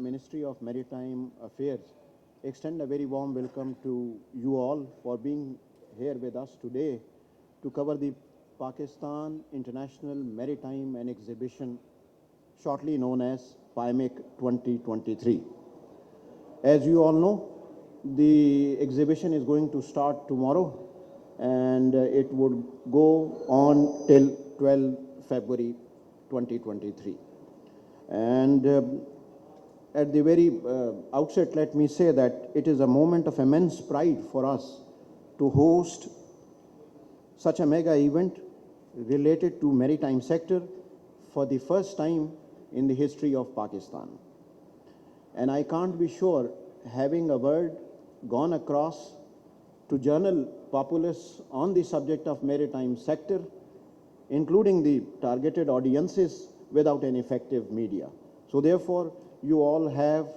Ministry of Maritime Affairs extend a very warm welcome to you all for being here with us today to cover the Pakistan International Maritime and Exhibition, shortly known as PIMEC 2023. As you all know, the exhibition is going to start tomorrow and it would go on till 12 February 2023. And at the very outset, let me say that it is a moment of immense pride for us to host such a mega event related to maritime sector for the first time in the history of Pakistan. And I can't be sure, having a word gone across to general populace on the subject of maritime sector, including the targeted audiences, without an effective media. So therefore, you all have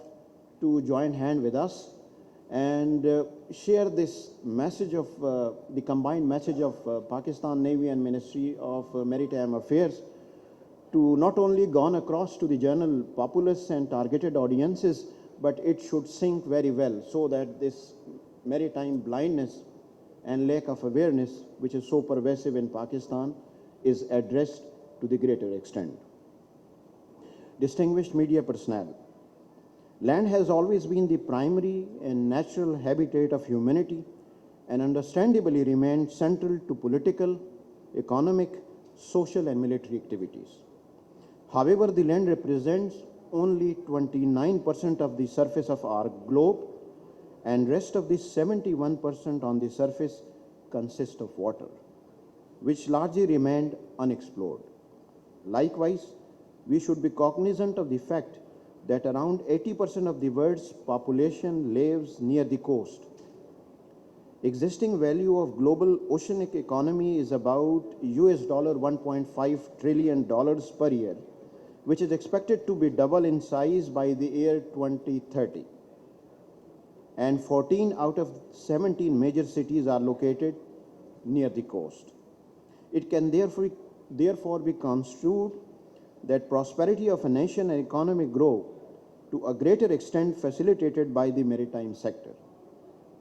to join hand with us and share this message of the combined message of Pakistan Navy and Ministry of Maritime Affairs to not only gone across to the general populace and targeted audiences, but it should sink very well so that this maritime blindness and lack of awareness, which is so pervasive in Pakistan, is addressed to the greater extent. Distinguished media personnel, land has always been the primary and natural habitat of humanity and understandably remained central to political, economic, social and military activities. However, the land represents only 29% of the surface of our globe, and rest of the 71% on the surface consists of water, which largely remained unexplored. Likewise, we should be cognizant of the fact that around 80% of the world's population lives near the coast. Existing value of global oceanic economy is about $1.5 trillion per year, which is expected to be double in size by the year 2030. And 14 out of 17 major cities are located near the coast. It can therefore be construed that prosperity of a nation and economic growth to a greater extent facilitated by the maritime sector.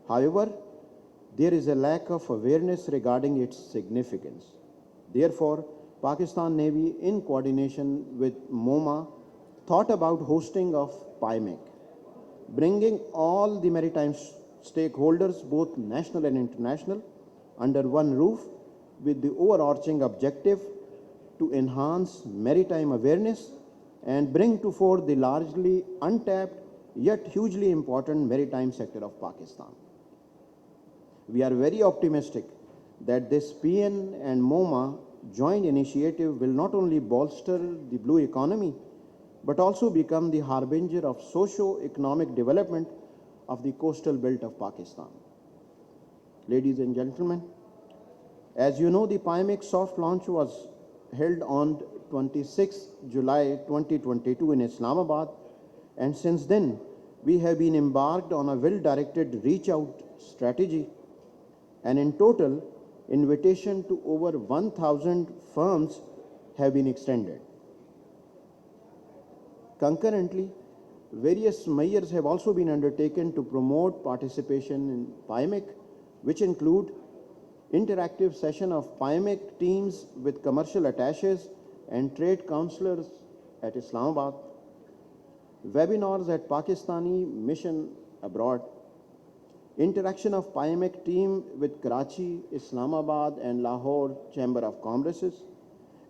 However, there is a lack of awareness regarding its significance. Therefore, Pakistan Navy, in coordination with MoMA, thought about hosting of PIMEC, bringing all the maritime stakeholders, both national and international, under one roof with the overarching objective to enhance maritime awareness and bring to fore the largely untapped yet hugely important maritime sector of Pakistan. We are very optimistic that this PN and MoMA joint initiative will not only bolster the blue economy, but also become the harbinger of socio-economic development of the coastal belt of Pakistan. Ladies and gentlemen, as you know, the PIMEC soft launch was held on 26 July 2022 in Islamabad, and since then we have been embarked on a well-directed reach-out strategy, and in total, invitation to over 1,000 firms have been extended. Concurrently, various measures have also been undertaken to promote participation in PIMEC, which include interactive session of PIMEC teams with commercial attaches and trade counselors at Islamabad, webinars at Pakistani mission abroad, interaction of PIMEC team with Karachi, Islamabad and Lahore Chamber of Commerces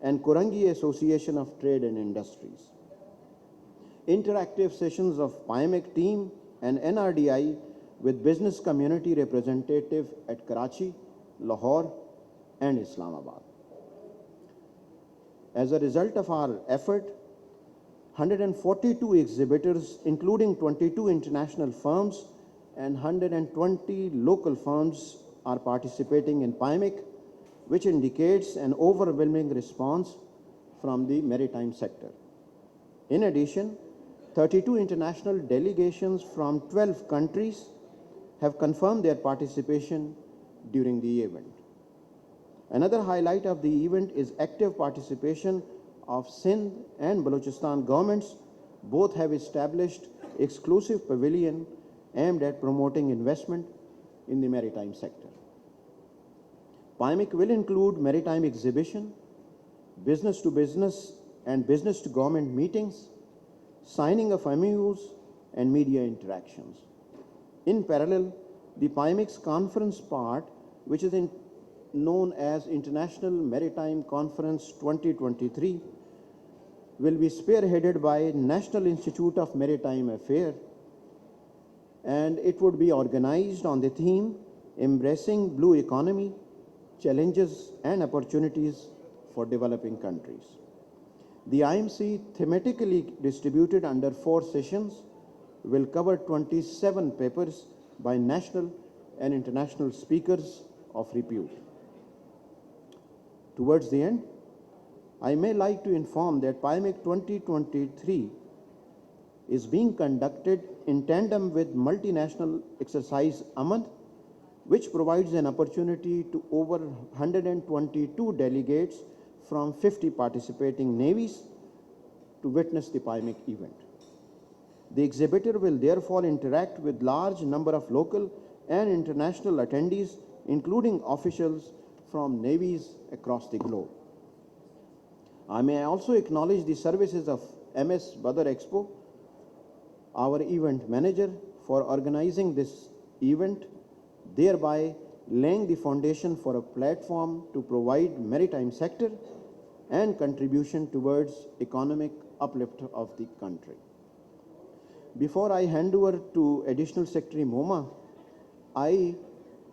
and Kurangi Association of Trade and Industries, interactive sessions of PIMEC team and NRDI with business community representative at Karachi, Lahore and Islamabad. As a result of our effort, 142 exhibitors, including 22 international firms and 120 local firms, are participating in PIMEC, which indicates an overwhelming response from the maritime sector. In addition, 32 international delegations from 12 countries have confirmed their participation during the event. Another highlight of the event is active participation of Sindh and Balochistan governments. Both have established exclusive pavilion aimed at promoting investment in the maritime sector. PIMEC will include maritime exhibition, business to business and business to government meetings, signing of MOUs and media interactions. In parallel, the PIMEC's conference part, which is known as International Maritime Conference 2023, will be spearheaded by National Institute of Maritime Affairs, and it would be organized on the theme Embracing Blue Economy, Challenges and Opportunities for Developing Countries. The IMC, thematically distributed under 4 sessions, will cover 27 papers by national and international speakers of repute. Towards the end, I may like to inform that PIMEC 2023 is being conducted in tandem with Multinational Exercise AMAN, which provides an opportunity to over 122 delegates from 50 participating navies to witness the PIMEC event. The exhibitor will therefore interact with large number of local and international attendees, including officials from navies across the globe. I may also acknowledge the services of MS Badr Expo, our event manager, for organizing this event, thereby laying the foundation for a platform to provide maritime sector and contribution towards economic uplift of the country. Before I hand over to Additional Secretary Moma,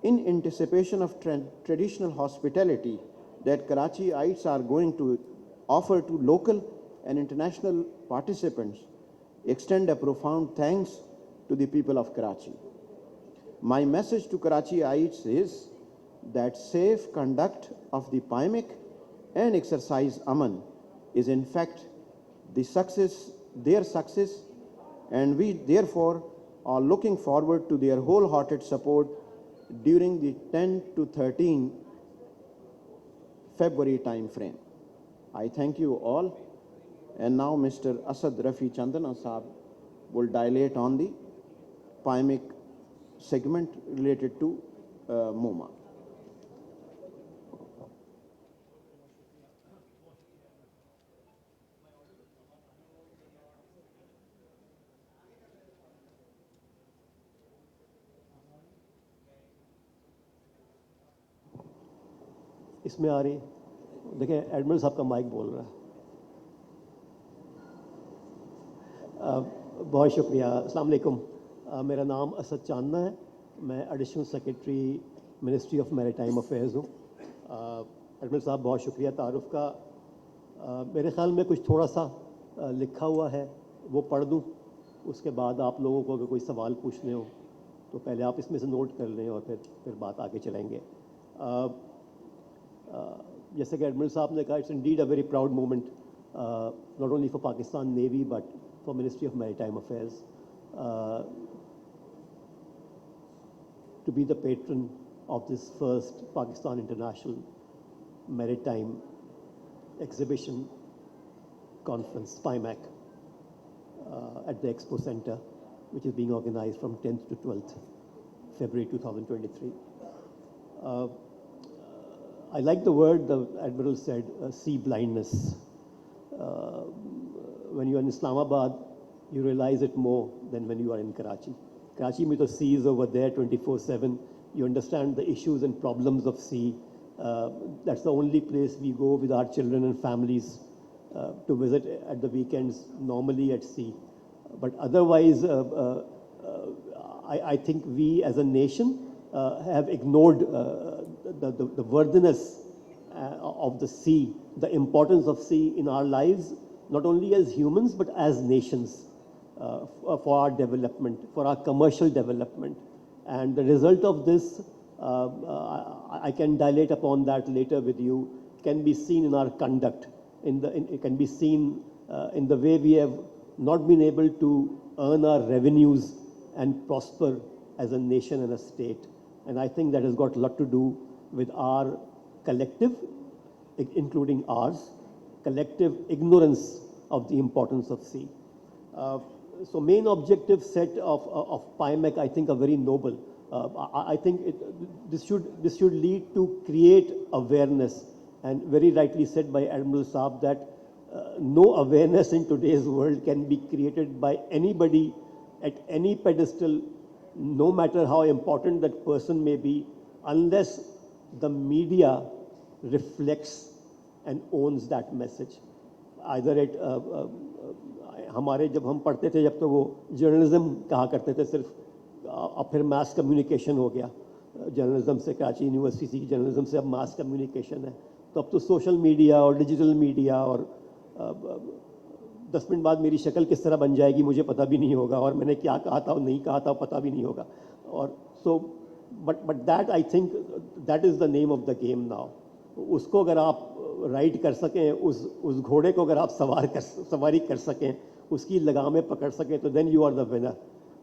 in anticipation of traditional hospitality that Karachiites are going to offer to local and international participants, extend a profound thanks to the people of Karachi. My message to Karachiites is that safe conduct of the PIMEC and Exercise AMAN is in fact their success, and we therefore are looking forward to their wholehearted support during the 10 to 13 February time frame. I thank you all, and now Mr. Asad Rafi Chandana Saab will dilate on the PIMEC segment related to MoMA. इसमें आ रही देखें admiral साहब का mic बोल रहा है। बहुत शुक्रिया। अस्सलाम वालेकुम। मेरा नाम असद चांदना है, मैं additional secretary ministry of maritime affairs हूँ। एडमिरल साहब बहुत शुक्रिया तारुफ का। मेरे ख्याल में कुछ थोड़ा सा लिखा हुआ है वो पढ़ दूँ, उसके बाद आप लोगों को अगर कोई सवाल पूछने हो तो पहले आप इसमें से नोट कर लें और फिर बात आगे चलेंगे। जैसे कि एडमिरल साहब ने कहा, it's indeed a very proud moment not only for Pakistan navy but for ministry of maritime affairs to be the patron of this first Pakistan International Maritime Exhibition Conference, PIMEC, at the Expo Center, which is being organized from 10th to 12th February 2023. I like the word the Admiral said, sea blindness. When you are in Islamabad, you realize it more than when you are in Karachi. Karachi mein to sea is over there 24/7. You understand the issues and problems of sea. That's the only place we go with our children and families to visit at the weekends, normally at sea. But otherwise, I think we as a nation have ignored the worthiness of the sea, the importance of sea in our lives, not only as humans but as nations, for our development, for our commercial development. And the result of this, I can dilate upon that later with you, can be seen in our conduct, it can be seen in the way we have not been able to earn our revenues and prosper as a nation and a state. And I think that has got a lot to do with our collective, including ours, collective ignorance of the importance of sea. So main objective set of PIMEC, I think, are very noble. I think this should lead to create awareness, and very rightly said by Admiral Saab that no awareness in today's world can be created by anybody at any pedestal, no matter how important that person may be, unless the media reflects and owns that message. Either at हमारे जब हम पढ़ते थे, जब तो वो journalism कहा करते थे सिर्फ, अब फिर मास कम्युनिकेशन हो गया, जर्नलिज्म से कराची यूनिवर्सिटी की जर्नलिज्म से अब मास कम्युनिकेशन है, तो अब तो सोशल मीडिया और डिजिटल मीडिया, और 10 मिनट बाद मेरी शक्ल किस तरह बन जाएगी मुझे पता भी नहीं होगा, और मैंने क्या कहा था और नहीं कहा था पता भी नहीं होगा, और so but that I think that is the name of the game now. उसको अगर आप राइड कर सकें, उस घोड़े को अगर आप सवारी कर सकें, उसकी लगामें पकड़ सकें, तो then you are the winner.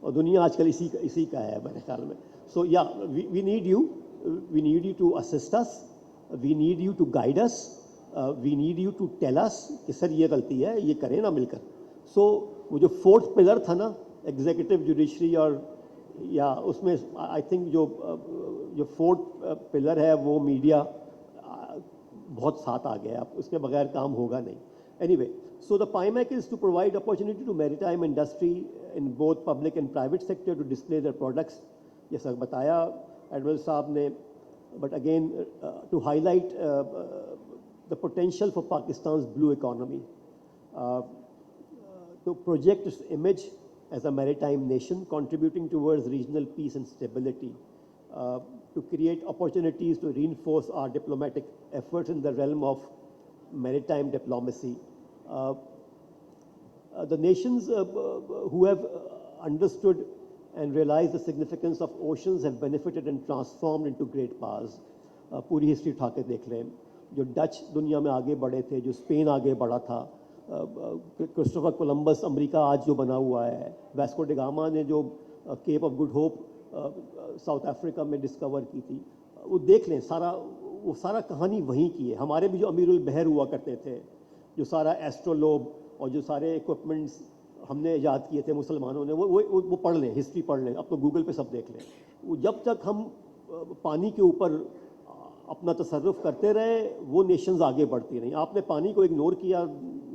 और दुनिया आजकल इसी का है मेरे ख्याल में. सो या we need you to assist us, we need you to guide us, we need you to tell us कि सर ये गलती है, ये करें ना मिलकर. सो वो जो 4th पिलर था ना, एग्जीक्यूटिव, जुडिशरी, और या उसमें आई थिंक जो 4th पिलर है वो मीडिया बहुत साथ आ गया, उसके बगैर काम होगा नहीं. Anyway, so the PIMEC is to provide opportunity to maritime industry in both public and private sector to display their products. जैसा बताया एडमिरल साहब ने, but again to highlight the potential for Pakistan's blue economy, to project its image as a maritime nation contributing towards regional peace and stability, to create opportunities to reinforce our diplomatic efforts in the realm of maritime diplomacy. The nations who have understood and realized the significance of oceans have benefited and transformed into great powers. पूरी history उठा के देख लें, जो Dutch दुनिया में आगे बढ़े थे, जो स्पेन आगे बढ़ा था, क्रिस्टोफर कोलंबस अमेरिका आज जो बना हुआ है, वास्को डी गामा ने जो Cape of Good Hope South Africa में डिस्कवर की थी, वो देख लें, वो सारा कहानी वहीं की है. हमारे भी जो अमीरुल बहर हुआ करते थे, जो सारा एस्ट्रोलोब और जो सारे इक्विपमेंट्स हमने ईजाद किए थे मुसलमानों ने, वो पढ़ लें, हिस्ट्री पढ़ लें, अब तो गूगल पे सब देख लें. वो जब तक हम पानी के ऊपर अपना तसर्रुफ करते रहे, वो नेशंस आगे बढ़ती रहीं. आपने पानी को इग्नोर किया,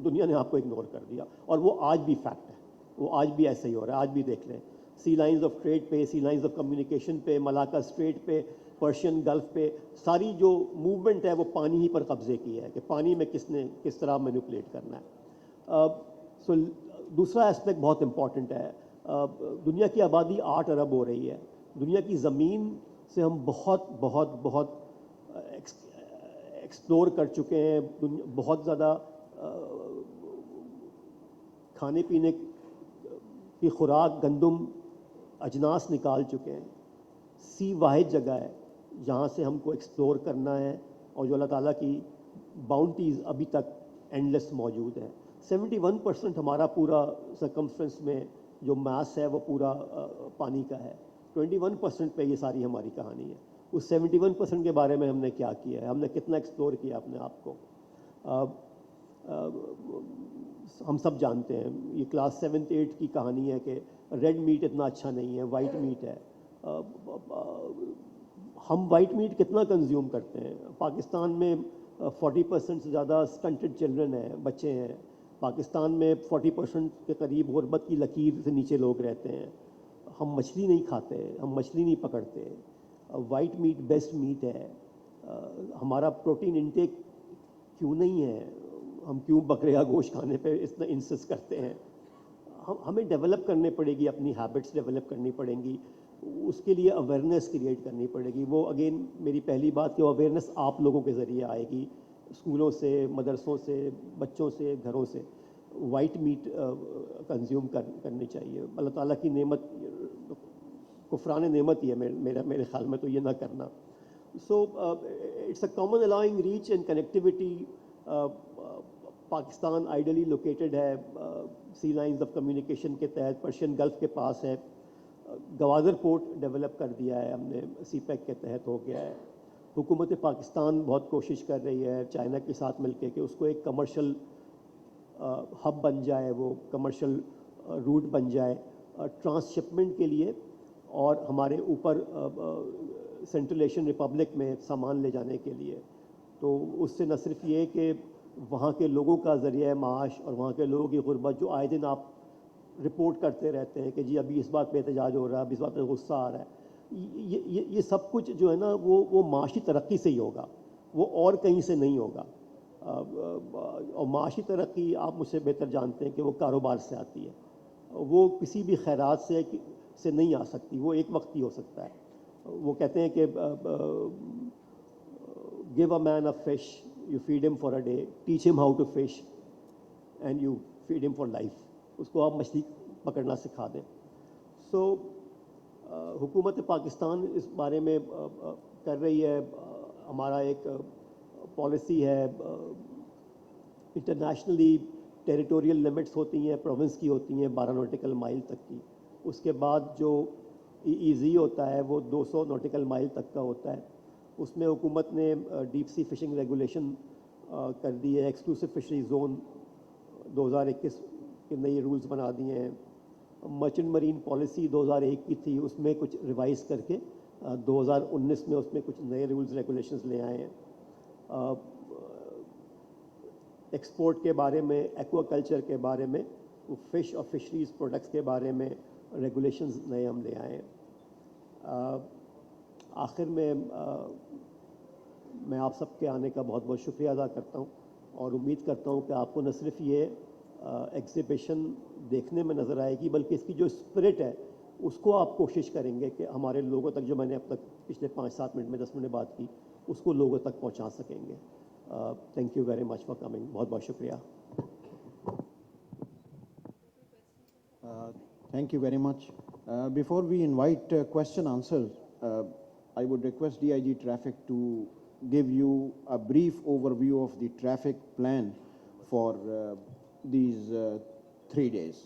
दुनिया ने आपको इग्नोर कर दिया, और वो आज भी फैक्ट है, वो आज भी ऐसे ही हो रहा है. आज भी देख लें, सी लाइंस ऑफ ट्रेड पे, सी लाइंस ऑफ कम्युनिकेशन पे, मलाका स्ट्रेट पे, पर्शियन गल्फ पे, सारी जो मूवमेंट है वो पानी ही पर कब्जे की है कि पानी में किस तरह मैनिपुलेट करना है. सो दूसरा एस्पेक्ट बहुत इम्पॉर्टेंट है. दुनिया की आबादी 8 अरब हो रही है. दुनिया की ज़मीन से हम बहुत बहुत बहुत एक्सप्लोर कर चुके हैं. बहुत ज़्यादा खाने पीने की खुराक, गंदम, अजनास निकाल चुके हैं. सी वाहिद जगह है जहाँ से हमको एक्सप्लोर करना है, और जो अल्लाह ताला की बाउंटीज़ अभी तक एंडलेस मौजूद है. 71% हमारा पूरा सर्कमफ्रेंस में जो मास है वो पूरा पानी का है. 21% पे ये सारी हमारी कहानी है. उस 71% के बारे में हमने क्या किया है, हमने कितना एक्सप्लोर किया अपने आप को, हम सब जानते हैं. ये क्लास 7th 8th की कहानी है कि रेड मीट इतना अच्छा नहीं है, वाइट मीट है. हम वाइट मीट कितना कंज्यूम करते हैं? पाकिस्तान में 40% से ज़्यादा स्टंटेड चिल्ड्रन हैं, बच्चे हैं. पाकिस्तान में 40% के करीब गुर्बत की लकीर से नीचे लोग रहते हैं. हम मछली नहीं खाते, हम मछली नहीं पकड़ते. वाइट मीट बेस्ट मीट है. हमारा प्रोटीन इंटेक क्यों नहीं है? हम क्यों बकरे का गोश्त खाने पे इतना इंसिस्ट करते हैं? हमें डेवलप करने पड़ेगी, अपनी हैबिट्स डेवलप करनी पड़ेंगी. उसके लिए अवेयरनेस क्रिएट करनी पड़ेगी. वो अगेन मेरी पहली बात कि अवेयरनेस आप लोगों के ज़रिए आएगी, स्कूलों से, मदरसों से, बच्चों से, घरों से. वाइट मीट कंज्यूम करनी चाहिए. अल्लाह ताला की नेमत, कुफरान नेमत ही है मेरे ख्याल में तो ये ना करना. So it's a common allowing reach and connectivity. Pakistan ideally located है, सी लाइंस ऑफ कम्युनिकेशन के तहत पर्शियन गल्फ के पास है. गवादर पोर्ट डेवलप कर दिया है हमने, सीपैक के तहत हो गया है. हुकूमत पाकिस्तान बहुत कोशिश कर रही है चाइना के साथ मिलकर कि उसको एक कमर्शियल हब बन जाए, वो कमर्शियल रूट बन जाए ट्रांसशिपमेंट के लिए और हमारे ऊपर सेंट्रल एशियन रिपब्लिक में सामान ले जाने के लिए। तो उससे न सिर्फ ये कि वहाँ के लोगों का ज़रिया माश और वहाँ के लोगों की गुर्बत जो आए दिन आप रिपोर्ट करते रहते हैं कि जी अभी इस बात पे एहतजाज हो रहा है, अभी इस बात पे गुस्सा आ रहा है, ये सब कुछ जो है ना वो माशी तरक्की से ही होगा, वो और कहीं से नहीं होगा। और माशी तरक्की आप मुझसे बेहतर जानते हैं कि वो कारोबार से आती है, वो किसी भी खैरात से नहीं आ सकती, वो एक वक्त ही हो सकता है। वो कहते हैं कि give a man a fish, you feed him for a day, teach him how to fish and you feed him for life. उसको आप मछली पकड़ना सिखा दें। सो हुकूमत पाकिस्तान इस बारे में कर रही है। हमारा एक पॉलिसी है, इंटरनेशनली टेरिटोरियल लिमिट्स होती हैं, प्रोविंस की होती हैं 12 नॉटिकल माइल तक की। उसके बाद जो EEZ होता है वो 200 नॉटिकल माइल तक का होता है। उसमें हुकूमत ने डीप सी फिशिंग रेगुलेशन कर दी है। एक्सक्लूसिव फिशरी जोन 2021 के नए रूल्स बना दिए हैं। मर्चेंट मरीन पॉलिसी 2001 की थी, उसमें कुछ रिवाइज़ करके 2019 में उसमें कुछ नए रूल्स रेगुलेशंस ले आए हैं। एक्सपोर्ट के बारे में, एक्वाकल्चर के बारे में, फ़िश और फिशरीज़ प्रोडक्ट्स के बारे में रेगुलेशंस नए हम ले आए हैं। आखिर में मैं आप सबके आने का बहुत बहुत शुक्रिया अदा करता हूँ और उम्मीद करता हूँ कि आपको न सिर्फ ये एग्ज़िबिशन देखने में नज़र आएगी बल्कि इसकी जो स्पिरिट है उसको आप कोशिश करेंगे कि हमारे लोगों तक, जो मैंने अब तक पिछले 5-7 मिनट में 10 मिनट बात की, उसको लोगों तक पहुँचा सकेंगे। Thank you very much for coming. बहुत बहुत शुक्रिया। Thank you very much. Before we invite question answers, I would request DIG Traffic to give you a brief overview of the traffic plan for these 3 days.